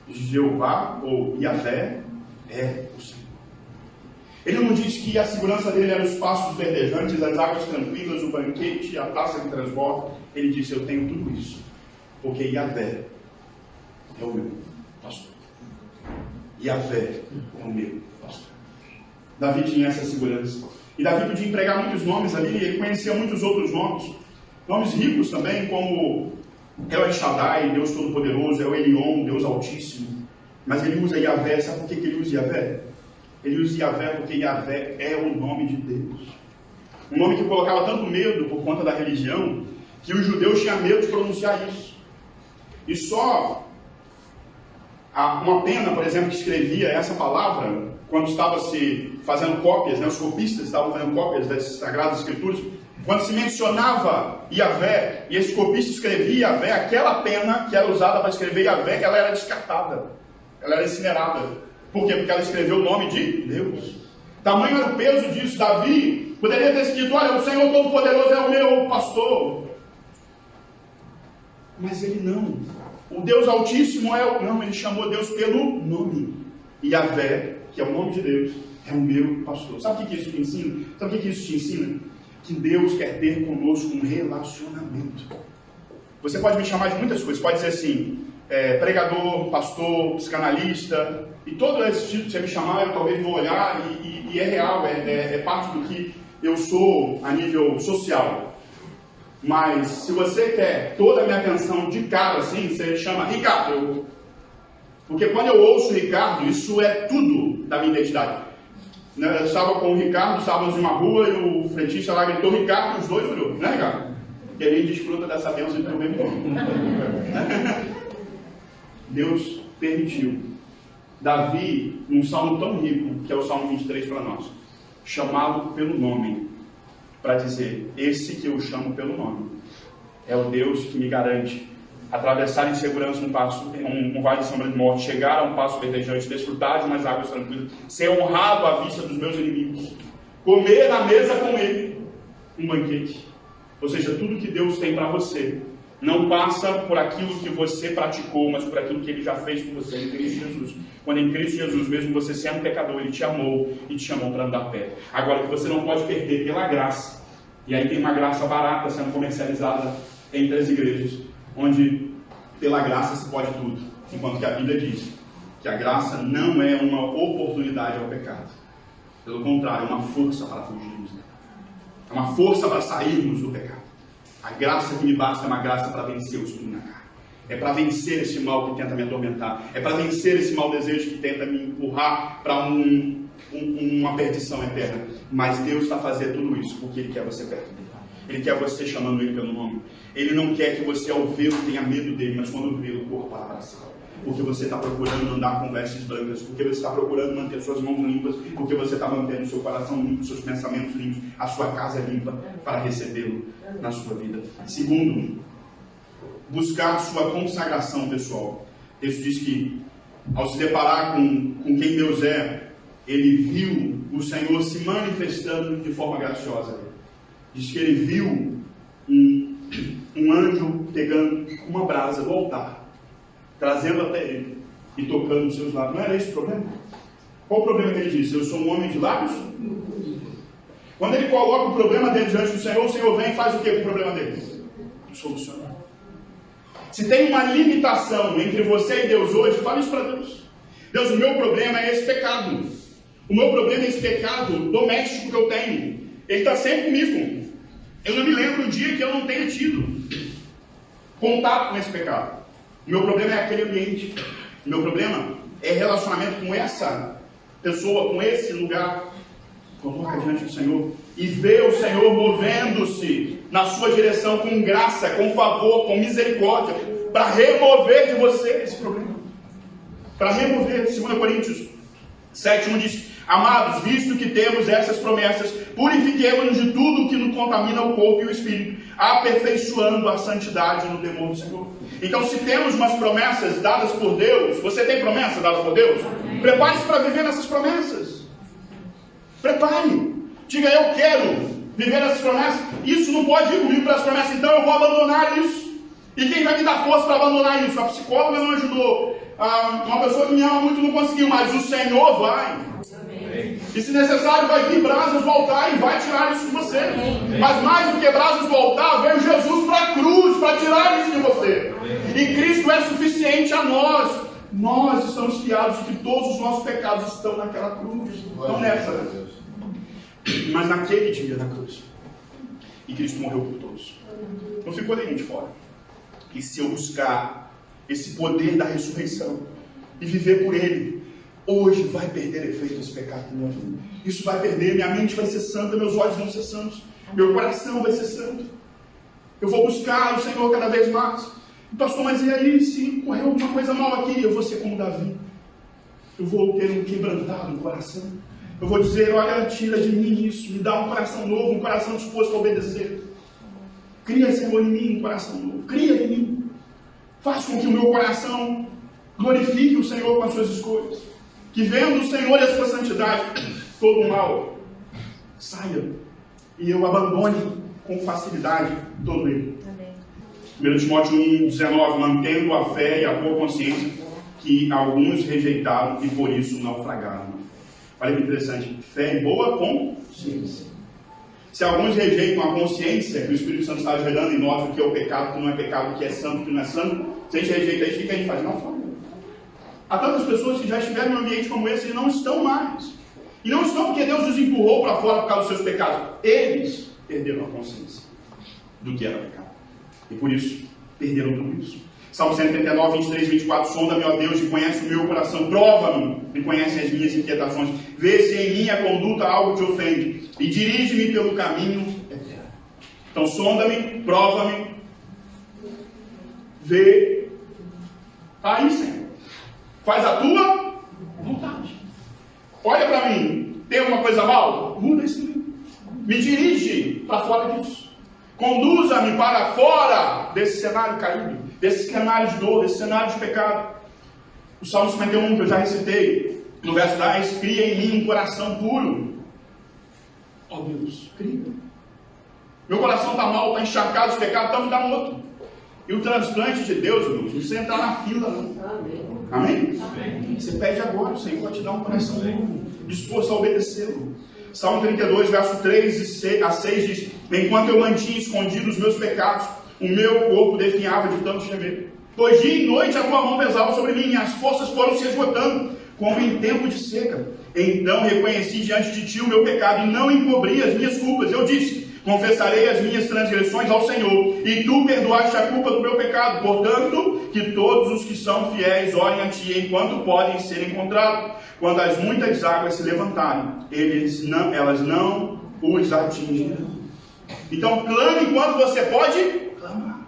Jeová ou Yahvé é o Senhor. Ele não diz que a segurança dele era os pastos verdejantes, as águas tranquilas, o banquete, a taça que transborda. Ele disse, eu tenho tudo isso, porque Yahvé é o meu pastor. Yahvé é o meu pastor. Davi tinha essa segurança. E Davi podia empregar muitos nomes ali, ele conhecia muitos outros nomes. Nomes ricos também, como El Shaddai, Deus Todo-Poderoso, El Elyon, Deus Altíssimo. Mas ele usa Yahvé, sabe por que ele usa Yahvé? Ele usa Yahvé porque Yahvé é o nome de Deus. Um nome que colocava tanto medo por conta da religião, que os judeus tinham medo de pronunciar isso. E só uma pena, por exemplo, que escrevia essa palavra, quando estava se fazendo cópias, né, os copistas estavam fazendo cópias das Sagradas Escrituras, quando se mencionava Yahvé, e esse copista escrevia Yahvé, aquela pena que era usada para escrever Yahvé, ela era descartada, ela era incinerada. Por quê? Porque ela escreveu o nome de Deus. Tamanho era o peso disso. Davi poderia ter escrito, olha, o Senhor Todo-Poderoso é o meu pastor. Mas ele não. O Deus Altíssimo é o... Não, ele chamou Deus pelo nome. E Yahvé, que é o nome de Deus, é o meu pastor. Sabe o que isso te ensina? Sabe o que isso te ensina? Que Deus quer ter conosco um relacionamento. Você pode me chamar de muitas coisas. Pode dizer assim, pregador, pastor, psicanalista, e todo esse tipo que você me chamar, eu talvez vou olhar e é real, é parte do que eu sou a nível social. Mas se você quer toda a minha atenção de cara assim, você chama Ricardo. Porque quando eu ouço Ricardo, isso é tudo da minha identidade. Eu estava com o Ricardo, estávamos em uma rua e o frentista lá gritou Ricardo, os dois olhou, né, Ricardo? que a gente desfruta dessa bênção de também. Deus permitiu. Davi, num salmo tão rico, que é o Salmo 23 para nós, chamá-lo pelo nome, para dizer, esse que eu chamo pelo nome, é o Deus que me garante atravessar em segurança um vale de sombra de morte, chegar a um passo verdejante, desfrutar de umas águas tranquilas, ser honrado à vista dos meus inimigos, comer na mesa com ele um banquete. Ou seja, tudo que Deus tem para você não passa por aquilo que você praticou, mas por aquilo que Ele já fez por você em Cristo Jesus. Quando em Cristo Jesus, mesmo você sendo pecador, Ele te amou e te chamou para andar perto. Agora, que você não pode perder pela graça. E aí tem uma graça barata sendo comercializada entre as igrejas, onde pela graça se pode tudo. Enquanto que a Bíblia diz que a graça não é uma oportunidade ao pecado. Pelo contrário, é uma força para fugirmos dele. É uma força para sairmos do pecado. A graça que me basta é uma graça para vencer o espinho na carne. É para vencer esse mal que tenta me atormentar. É para vencer esse mau desejo que tenta me empurrar para uma perdição eterna. Mas Deus está fazendo tudo isso porque Ele quer você perto dele. Ele quer você chamando Ele pelo nome. Ele não quer que você ao vê-lo tenha medo dele, mas quando vê-lo, corra para abraçá-lo. Porque você está procurando andar com vestes brancas, porque você está procurando manter suas mãos limpas, porque você está mantendo seu coração limpo, seus pensamentos limpos, a sua casa limpa para recebê-lo na sua vida. Segundo, buscar sua consagração pessoal. O texto diz que ao se deparar com quem Deus é, ele viu o Senhor se manifestando de forma graciosa. Diz que ele viu um anjo pegando uma brasa do altar, trazendo até ele e tocando os seus lábios. Não era esse o problema? Qual o problema que ele disse? Eu sou um homem de lábios? Quando ele coloca o problema dele diante do Senhor, o Senhor vem e faz o que com o problema dele? Solucionar. Se tem uma limitação entre você e Deus hoje, fala isso para Deus. Deus, o meu problema é esse pecado. O meu problema é esse pecado doméstico que eu tenho. Ele está sempre comigo. Eu não me lembro um dia que eu não tenha tido contato com esse pecado. O meu problema é aquele ambiente. O meu problema é relacionamento com essa pessoa, com esse lugar. Coloca diante do Senhor e vê o Senhor movendo-se na sua direção com graça, com favor, com misericórdia, para remover de você esse problema. Para remover. 2 Coríntios 7:1 diz: amados, visto que temos essas promessas, purifiquemo-nos de tudo que nos contamina o corpo e o espírito, aperfeiçoando a santidade no temor do Senhor. Então, se temos umas promessas dadas por Deus, você tem promessa dada por Deus? Prepare-se para viver nessas promessas. Prepare. Diga, eu quero viver nessas promessas. Isso não pode ir comigo para as promessas, então eu vou abandonar isso. E quem vai me dar força para abandonar isso? A psicóloga não ajudou. Uma pessoa que me ama muito não conseguiu, mas o Senhor vai. E se necessário, vai vir brasas voltar e vai tirar isso de você. Mas mais do que brasas voltar, veio Jesus para a cruz, para tirar isso de você. E Cristo é suficiente a nós. Nós estamos fiados de que todos os nossos pecados estão naquela cruz. Não nessa, né? Mas naquele dia da cruz. E Cristo morreu por todos. Não ficou ninguém de fora. E se eu buscar esse poder da ressurreição e viver por Ele, hoje vai perder efeito esse pecado na minha vida. Isso vai perder, minha mente vai ser santa, meus olhos vão ser santos, meu coração vai ser santo. Eu vou buscar o Senhor cada vez mais. Pastor, mas e aí, se correr alguma coisa mal aqui, eu vou ser como Davi. Eu vou ter um quebrantado no coração. Eu vou dizer, olha, tira de mim isso, me dá um coração novo, um coração disposto a obedecer. Cria, Senhor, em mim um coração novo. Cria em mim. Faz com que o meu coração glorifique o Senhor com as suas escolhas. Que vendo o Senhor e a sua santidade, todo o mal saia. E eu abandone com facilidade todo ele. 1 Timóteo 1,19, mantendo a fé e a boa consciência que alguns rejeitaram e por isso naufragaram. Olha que interessante, fé e boa consciência. Se alguns rejeitam a consciência que o Espírito Santo está gerando em nós, o que é o pecado, o que não é pecado, o que é santo, o que não é santo, se a gente rejeita isso, o que a gente faz? Naufraga. Há tantas pessoas que já estiveram em um ambiente como esse e não estão mais. E não estão porque Deus os empurrou para fora por causa dos seus pecados. Eles perderam a consciência do que era pecado. E por isso, perderam tudo isso. Salmo 139, 23, 24. Sonda-me, ó Deus, e conhece o meu coração. Prova-me e conhece as minhas inquietações. Vê se em minha conduta algo te ofende. E dirige-me pelo caminho eterno. Então sonda-me, prova-me, vê. Está aí, Senhor. Faz a tua vontade. Olha para mim. Tem alguma coisa mal? Muda isso. Me dirige para fora disso. Conduza-me para fora desse cenário caído, desse cenário de dor, desse cenário de pecado. O Salmo 51, que eu já recitei, no verso 10, cria em mim um coração puro. Ó Deus, cria. Meu coração está mal, está encharcado de pecado, então me dá um outro. E o transplante de Deus, irmãos, não precisa entrar na fila, não. Amém? Amém? Você pede agora, o Senhor vai te dar um coração novo, disposto a obedecê-lo. Salmo 32, verso 3 a 6 diz: enquanto eu mantinha escondidos os meus pecados, o meu corpo definhava de tanto gemer. Pois dia e noite a tua mão pesava sobre mim, e as forças foram se esgotando, como em tempo de seca. Então reconheci diante de ti o meu pecado, e não encobri as minhas culpas. Eu disse: confessarei as minhas transgressões ao Senhor, e tu perdoaste a culpa do meu pecado. Portanto, que todos os que são fiéis olhem a ti, enquanto podem ser encontrados. Quando as muitas águas se levantarem, elas não os atingirão. Então clame enquanto você pode clamar.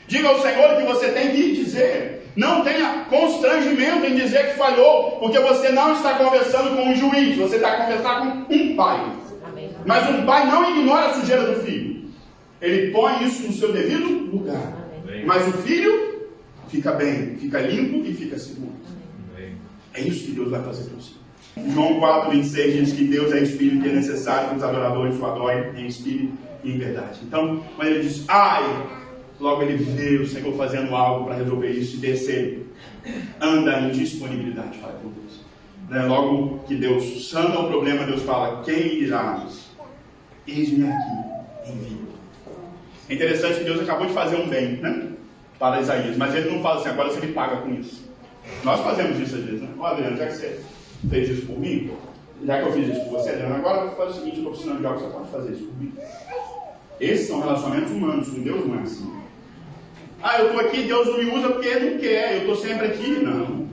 Diga ao Senhor o que você tem que dizer. Não tenha constrangimento em dizer que falhou, porque você não está conversando com um juiz, você está conversando com um pai. Mas um pai não ignora a sujeira do filho. Ele põe isso no seu devido lugar. Mas o filho fica bem, fica limpo e fica seguro. É isso que Deus vai fazer para você. João 4, 26 diz que Deus é espírito e é necessário que os adoradores o adorem em espírito e em verdade. Então, quando ele diz, ai, logo ele vê o Senhor fazendo algo para resolver isso e descer. Anda em disponibilidade para com Deus. Logo que Deus sana o problema, Deus fala, quem irá? Eis-me aqui, envia. É interessante que Deus acabou de fazer um bem, né? Para Isaías, mas ele não fala assim, agora você me paga com isso. Nós fazemos isso às vezes, né? Ó, Adriano, já que você fez isso por mim, já que eu fiz isso por você, Adriano, agora faz o seguinte, eu estou precisando de algo, você pode fazer isso por mim. Esses são relacionamentos humanos, com Deus não é assim. Ah, eu estou aqui, Deus não me usa porque Ele não quer, eu estou sempre aqui. Não.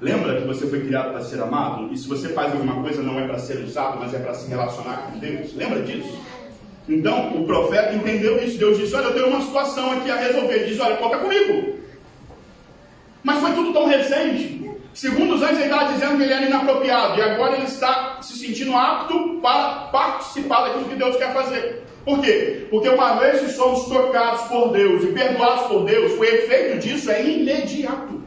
Lembra que você foi criado para ser amado? E se você faz alguma coisa, não é para ser usado, mas é para se relacionar com Deus. Lembra disso? Então, o profeta entendeu isso. Deus disse, olha, eu tenho uma situação aqui a resolver. Ele disse, olha, conta comigo. Mas foi tudo tão recente. Segundos antes ele estava dizendo que ele era inapropriado. E agora ele está se sentindo apto para participar daquilo que Deus quer fazer. Por quê? Porque uma vez que somos tocados por Deus e perdoados por Deus, o efeito disso é imediato.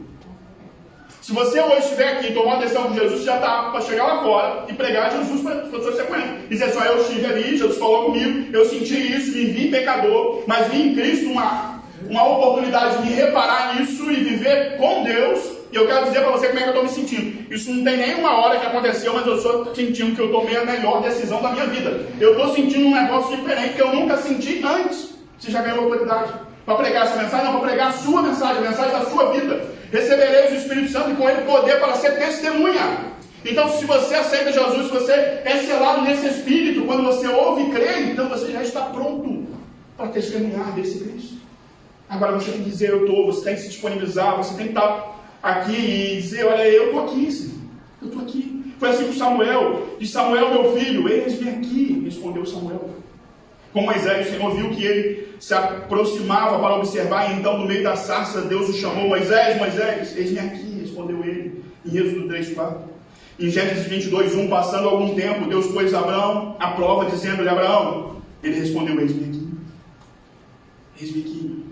Se você hoje estiver aqui e tomar a decisão com Jesus, já está apto para chegar lá fora e pregar Jesus para as pessoas que você conhece. Dizer só, eu estive ali, Jesus falou comigo, eu senti isso, me vi pecador, mas vi em Cristo uma oportunidade de me reparar nisso e viver com Deus. E eu quero dizer para você como é que eu estou me sentindo. Isso não tem nenhuma hora que aconteceu, mas eu estou sentindo que eu tomei a melhor decisão da minha vida. Eu estou sentindo um negócio diferente que eu nunca senti antes. Você já ganhou autoridade para pregar essa mensagem? Não, para pregar a sua mensagem, a mensagem da sua vida. Recebereis o Espírito Santo e com ele poder para ser testemunha. Então, se você aceita Jesus, se você é selado nesse Espírito, quando você ouve e crê, então você já está pronto para testemunhar desse Cristo. Agora você tem que dizer, eu estou, você tem que se disponibilizar, você tem que estar aqui e dizer, olha, eu estou aqui, Senhor. Eu estou aqui. Foi assim com Samuel. Diz Samuel, meu filho, eis-me aqui, respondeu Samuel. Com Moisés, o Senhor viu que ele se aproximava para observar, e então no meio da sarça Deus o chamou, Moisés, Moisés, eis-me aqui, respondeu ele, em Êxodo 3:4. Em Gênesis 22:1, passando algum tempo, Deus pôs Abraão à prova, dizendo-lhe, Abraão, ele respondeu, eis-me aqui, eis-me aqui.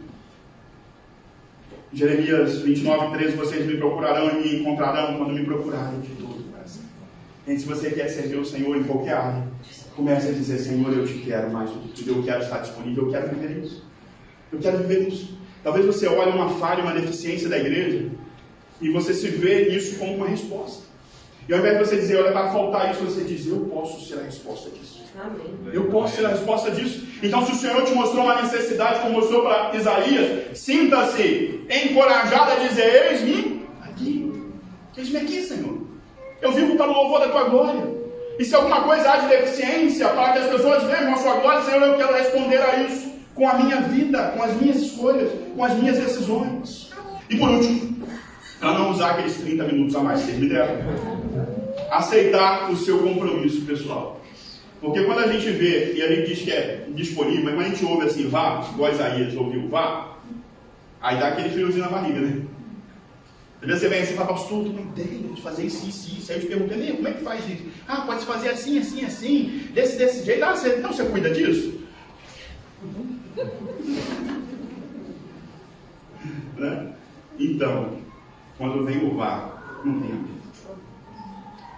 Jeremias 29:13, vocês me procurarão e me encontrarão quando me procurarem de todo o coração. Gente, se você quer servir o Senhor em qualquer área, comece a dizer, Senhor, eu te quero mais do que tudo, eu quero estar disponível, eu quero viver isso. Eu quero viver isso. Talvez você olhe uma falha, uma deficiência da igreja, e você se vê isso como uma resposta. E ao invés de você dizer, olha, para faltar isso, você diz, eu posso ser a resposta disso. Amém. Eu posso ser a resposta disso. Então, se o Senhor te mostrou uma necessidade, como mostrou para Isaías, sinta-se encorajado a dizer, eis-me aqui. Eis-me aqui, Senhor. Eu vivo para o louvor da tua glória. E se alguma coisa há de deficiência, para que as pessoas vejam a sua glória, Senhor, eu quero responder a isso com a minha vida, com as minhas escolhas, com as minhas decisões. E por último, para não usar aqueles 30 minutos a mais que vocês me deram, aceitar o seu compromisso pessoal. Porque quando a gente vê, e a gente diz que é disponível, mas quando a gente ouve assim, vá, igual Isaías ouviu, vá, aí dá aquele friozinho na barriga, né? Às vezes você vem assim e fala, pastor, eu tenho uma ideia de fazer isso. Aí eu te pergunto, como é que faz isso? Ah, pode se fazer assim, assim, assim, desse jeito. Ah, então você cuida disso? Né? Então, quando vem o vá, não tem a ver.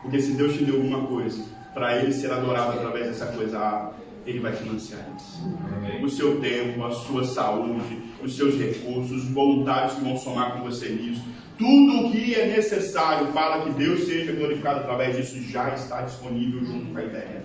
Porque se Deus te deu alguma coisa, para Ele ser adorado através dessa coisa, Ele vai financiar isso. O seu tempo, a sua saúde, os seus recursos, os voluntários que vão somar com você nisso, tudo o que é necessário para que Deus seja glorificado através disso já está disponível junto com a ideia.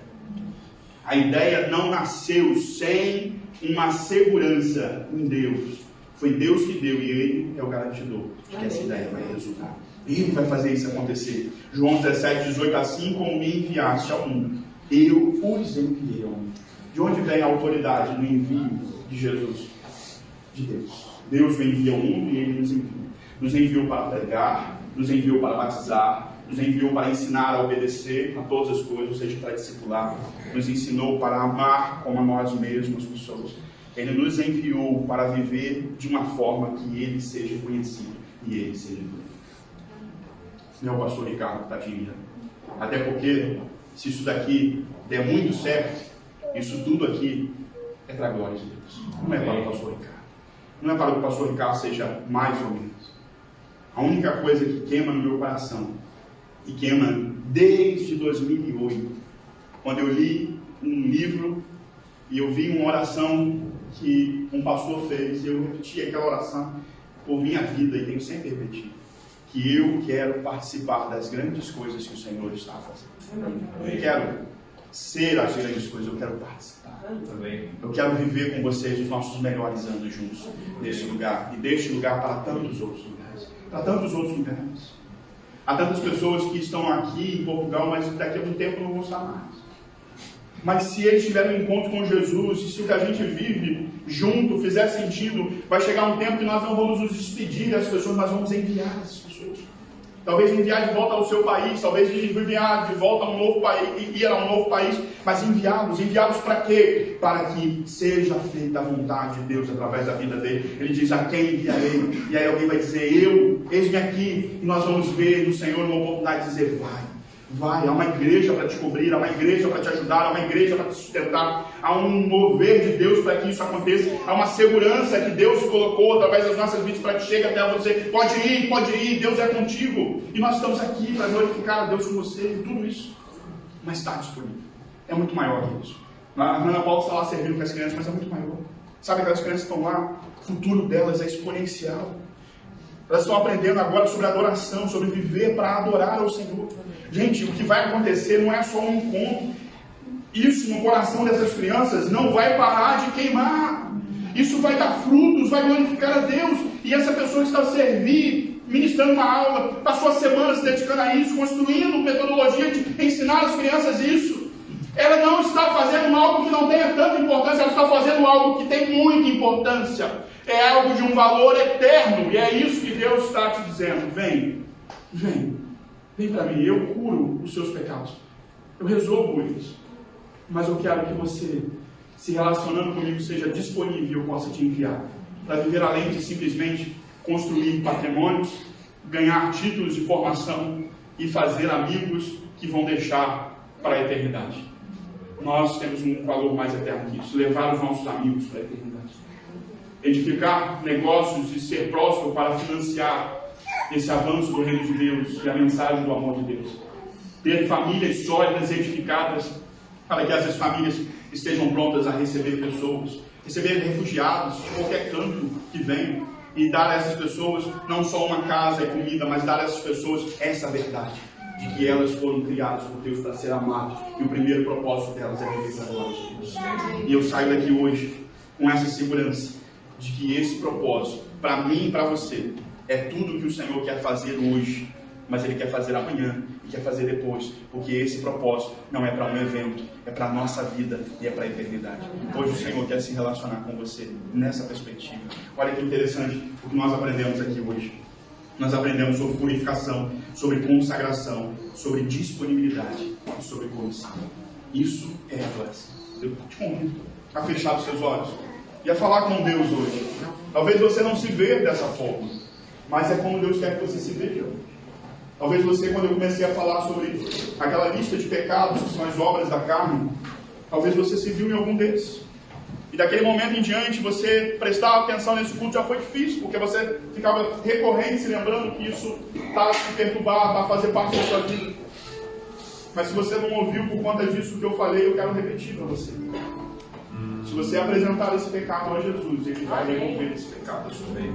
A ideia não nasceu sem uma segurança em Deus. Foi Deus que deu e Ele é o garantidor de que essa ideia vai resultar. Ele vai fazer isso acontecer. João 17, 18, assim como me enviaste ao mundo, eu os enviei ao mundo. De onde vem a autoridade no envio de Jesus? De Deus. Deus o envia ao mundo e Ele nos envia. Nos enviou para pregar, nos enviou para batizar, nos enviou para ensinar a obedecer a todas as coisas, ou seja, para discipular. Nos ensinou para amar como a nós mesmos as pessoas. Ele nos enviou para viver de uma forma que Ele seja conhecido e Ele seja glorificado. Não é o pastor Ricardo que está te enviando. Até porque, se isso daqui der muito certo, isso tudo aqui é para a glória de Deus. Não é para o pastor Ricardo. Não é para que o pastor Ricardo seja mais ou menos. A única coisa que queima no meu coração, e queima desde 2008, quando eu li um livro e eu vi uma oração que um pastor fez, e eu repeti aquela oração por minha vida e tenho sempre repetido, que eu quero participar das grandes coisas que o Senhor está fazendo. Eu não quero ser as grandes coisas, eu quero participar. Eu quero viver com vocês os nossos melhores anos juntos nesse lugar, e deste lugar para tantos outros lugares. Para tantos outros lugares. Há tantas pessoas que estão aqui em Portugal, mas daqui a um tempo não vão estar mais. Mas se eles tiverem um encontro com Jesus, e se o que a gente vive junto fizer sentido, vai chegar um tempo que nós não vamos nos despedir das pessoas, nós vamos enviar as pessoas. Talvez enviar de volta ao seu país, talvez enviar de volta a um novo país, ir a um novo país, mas enviá-los para quê? Para que seja feita a vontade de Deus através da vida dele. Ele diz, a quem enviarei? E aí alguém vai dizer, eis-me aqui, e nós vamos ver no Senhor uma oportunidade de dizer, vai, há uma igreja para te cobrir, há uma igreja para te ajudar, há uma igreja para te sustentar, há um mover de Deus para que isso aconteça, há uma segurança que Deus colocou através das nossas vidas para que chegue até você. Pode ir, Deus é contigo, e nós estamos aqui para glorificar a Deus com você, e tudo isso, mas está disponível, é muito maior que isso. A Ana Paula está lá servindo com as crianças, mas é muito maior. Sabe, aquelas crianças estão lá, o futuro delas é exponencial. Elas estão aprendendo agora sobre adoração, sobre viver para adorar ao Senhor. Gente, o que vai acontecer não é só um encontro. Isso no coração dessas crianças não vai parar de queimar. Isso vai dar frutos, vai glorificar a Deus. E essa pessoa que está servindo, ministrando uma aula, passou a semana se dedicando a isso, construindo metodologia de ensinar as crianças isso. Ela não está fazendo algo que não tenha tanta importância, ela está fazendo algo que tem muita importância. É algo de um valor eterno. E é isso que Deus está te dizendo. Vem para mim, eu curo os seus pecados. Eu resolvo eles. Mas eu quero que você, se relacionando comigo, seja disponível e eu possa te enviar. Para viver além de simplesmente construir patrimônios, ganhar títulos de formação e fazer amigos que vão deixar para a eternidade. Nós temos um valor mais eterno que isso. Levar os nossos amigos para a eternidade. Edificar negócios e ser próspero para financiar esse avanço do reino de Deus e a mensagem do amor de Deus. Ter famílias sólidas e edificadas para que essas famílias estejam prontas a receber pessoas, receber refugiados de qualquer canto que venham e dar a essas pessoas não só uma casa e comida, mas dar a essas pessoas essa verdade de que elas foram criadas por Deus para ser amadas e o primeiro propósito delas é viver para a glória de Deus. E eu saio daqui hoje com essa segurança de que esse propósito, para mim e para você, é tudo que o Senhor quer fazer hoje, mas Ele quer fazer amanhã e quer fazer depois, porque esse propósito não é para um evento, é para a nossa vida e é para a eternidade. Hoje o Senhor quer se relacionar com você nessa perspectiva. Olha que interessante o que nós aprendemos aqui hoje. Nós aprendemos sobre purificação, sobre consagração, sobre disponibilidade e sobre comissão. Isso é adoração. Eu te convido a fechar os seus olhos e a falar com Deus hoje. Talvez você não se veja dessa forma, mas é como Deus quer que você se veja. Talvez você, quando eu comecei a falar sobre aquela lista de pecados que são as obras da carne, talvez você se viu em algum desses. E daquele momento em diante, você prestar atenção nesse culto já foi difícil, porque você ficava recorrente, se lembrando que isso está a te perturbar, está a fazer parte da sua vida. Mas se você não ouviu por conta disso que eu falei, eu quero repetir para você. Se você apresentar esse pecado a Jesus, Ele vai remover esse pecado da sua vida.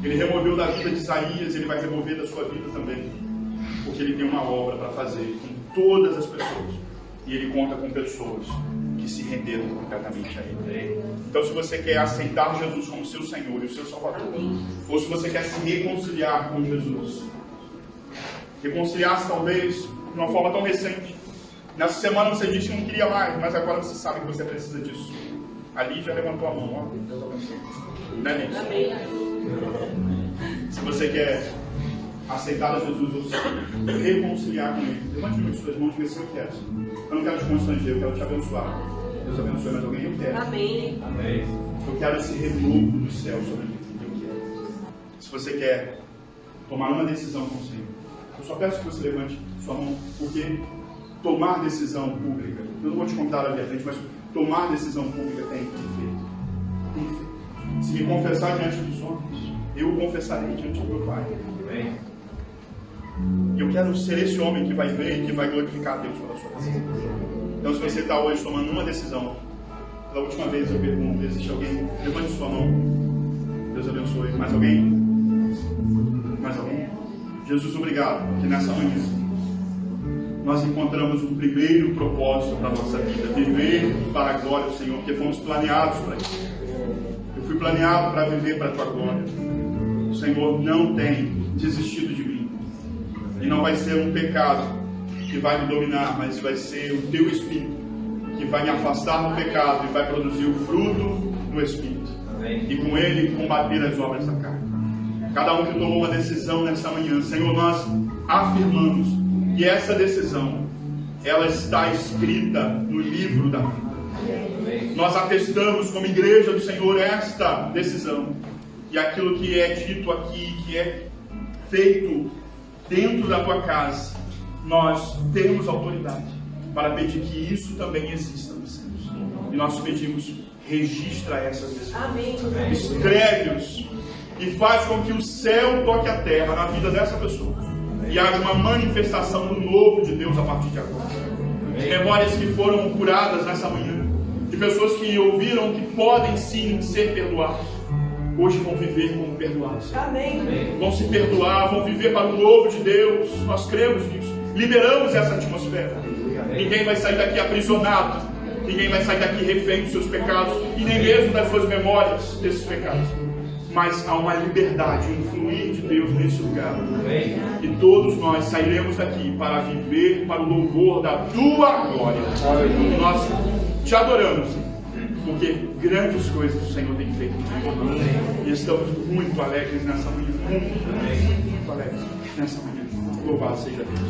Ele removeu da vida de Isaías, Ele vai remover da sua vida também. Porque Ele tem uma obra para fazer com todas as pessoas. E Ele conta com pessoas que se renderam completamente a Ele. Então, se você quer aceitar Jesus como seu Senhor e o seu Salvador, ou se você quer se reconciliar com Jesus, reconciliar-se talvez de uma forma tão recente. Nessa semana você disse que não queria mais, mas agora você sabe que você precisa disso. Ali já levantou a mão, ó, Deus abençoe. Não é isso? Se você quer aceitar a Jesus ou se reconciliar com Ele, levante as suas mãos e diga assim: eu quero. Eu não quero te constranger, eu quero te abençoar. Deus abençoe mais alguém, eu quero. Amém. Amém. Eu quero esse renovo do céu sobre mim. Eu quero. Se você quer tomar uma decisão com o Senhor, eu só peço que você levante sua mão, porque tomar decisão pública, eu não vou te contar ali à frente, mas tomar decisão pública tem efeito. Tem efeito. Se me confessar diante dos homens, eu confessarei diante do meu Pai. Amém. E eu quero ser esse homem que vai ver e que vai glorificar a Deus pela sua vida. Então, se você está hoje tomando uma decisão, pela última vez eu pergunto: existe alguém? Levante sua mão. Deus abençoe. Mais alguém? Mais alguém? Jesus, obrigado, porque nessa manhã nós encontramos um primeiro propósito para a nossa vida: viver para a glória do Senhor, porque fomos planeados para isso. Eu fui planeado para viver para a tua glória. O Senhor não tem desistido de mim. E não vai ser um pecado que vai me dominar, mas vai ser o teu Espírito que vai me afastar do pecado e vai produzir o fruto do Espírito. Amém. E com ele combater as obras da carne. Cada um que tomou uma decisão nessa manhã, Senhor, nós afirmamos que essa decisão, ela está escrita no livro da vida. Nós atestamos como igreja do Senhor esta decisão. E aquilo que é dito aqui, que é feito dentro da tua casa, nós temos autoridade para pedir que isso também exista nos céus. E nós pedimos: registra essas decisões. Escreve-os e faz com que o céu toque a terra na vida dessa pessoa. E haja uma manifestação do novo de Deus a partir de agora. Memórias que foram curadas nessa manhã, de pessoas que ouviram que podem sim ser perdoados, hoje vão viver como perdoados. Amém. Vão se perdoar, vão viver para o novo de Deus. Nós cremos nisso. Liberamos essa atmosfera. Ninguém vai sair daqui aprisionado. Ninguém vai sair daqui refém dos seus pecados e nem mesmo das suas memórias desses pecados. Mas há uma liberdade, um fluir de Deus nesse lugar. Amém. E todos nós sairemos daqui para viver para o louvor da tua glória. E nós te adoramos, porque grandes coisas o Senhor tem feito. E estamos muito alegres nessa manhã. Muito alegres nessa manhã. Louvado seja Deus.